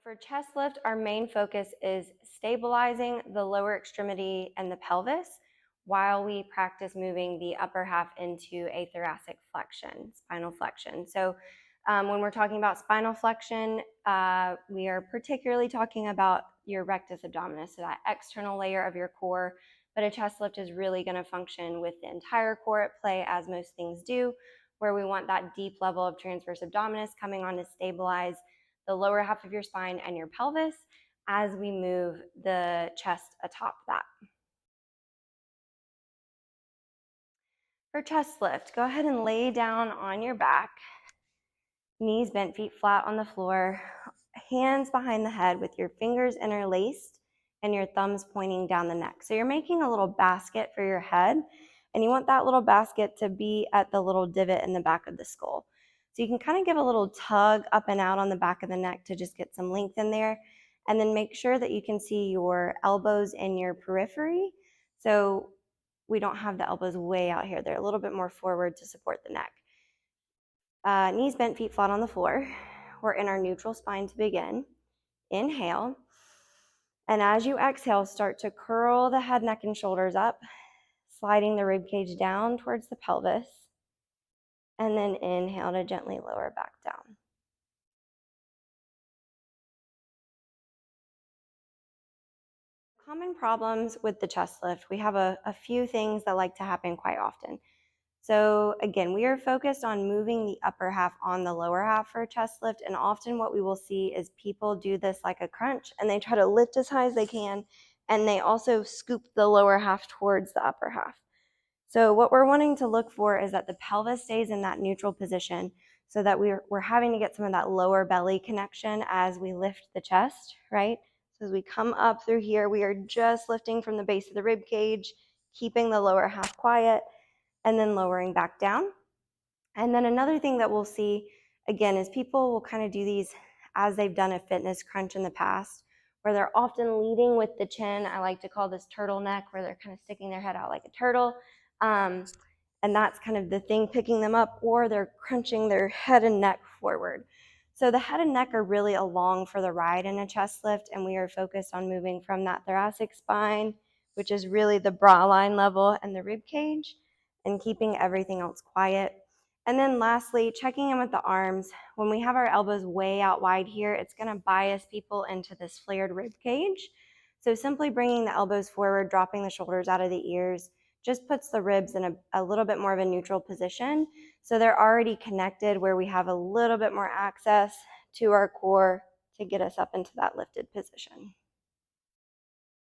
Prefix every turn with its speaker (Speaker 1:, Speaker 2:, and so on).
Speaker 1: For chest lift, our main focus is stabilizing the lower extremity and the pelvis while we practice moving the upper half into a thoracic flexion, spinal flexion. So when we're talking about spinal flexion, we are particularly talking about your rectus abdominis, so that external layer of your core. But a chest lift is really going to function with the entire core at play, as most things do, where we want that deep level of transverse abdominis coming on to stabilize the lower half of your spine and your pelvis as we move the chest atop that. For chest lift, go ahead and lay down on your back, knees bent, feet flat on the floor, hands behind the head with your fingers interlaced and your thumbs pointing down the neck. So you're making a little basket for your head, and you want that little basket to be at the little divot in the back of the skull. So you can kind of give a little tug up and out on the back of the neck to just get some length in there, and then make sure that you can see your elbows in your periphery. So we don't have the elbows way out here. They're a little bit more forward to support the neck. Knees bent, feet flat on the floor. We're in our neutral spine to begin. Inhale. And as you exhale, start to curl the head, neck, and shoulders up, sliding the rib cage down towards the pelvis. And then inhale to gently lower back down. Common problems with the chest lift, we have a few things that like to happen quite often. So again, we are focused on moving the upper half on the lower half for a chest lift, and often what we will see is people do this like a crunch, and they try to lift as high as they can, and they also scoop the lower half towards the upper half. So what we're wanting to look for is that the pelvis stays in that neutral position, so that we're having to get some of that lower belly connection as we lift the chest, right? So as we come up through here, we are just lifting from the base of the rib cage, keeping the lower half quiet, and then lowering back down. And then another thing that we'll see, again, is people will kind of do these as they've done a fitness crunch in the past, where they're often leading with the chin. I like to call this turtleneck, where they're kind of sticking their head out like a turtle. And that's kind of the thing picking them up, or they're crunching their head and neck forward. So the head and neck are really along for the ride in a chest lift, and we are focused on moving from that thoracic spine, which is really the bra line level, and the rib cage, and keeping everything else quiet. And then lastly, checking in with the arms. When we have our elbows way out wide here, it's going to bias people into this flared rib cage. So simply bringing the elbows forward, dropping the shoulders out of the ears, just puts the ribs in a little bit more of a neutral position. So they're already connected, where we have a little bit more access to our core to get us up into that lifted position.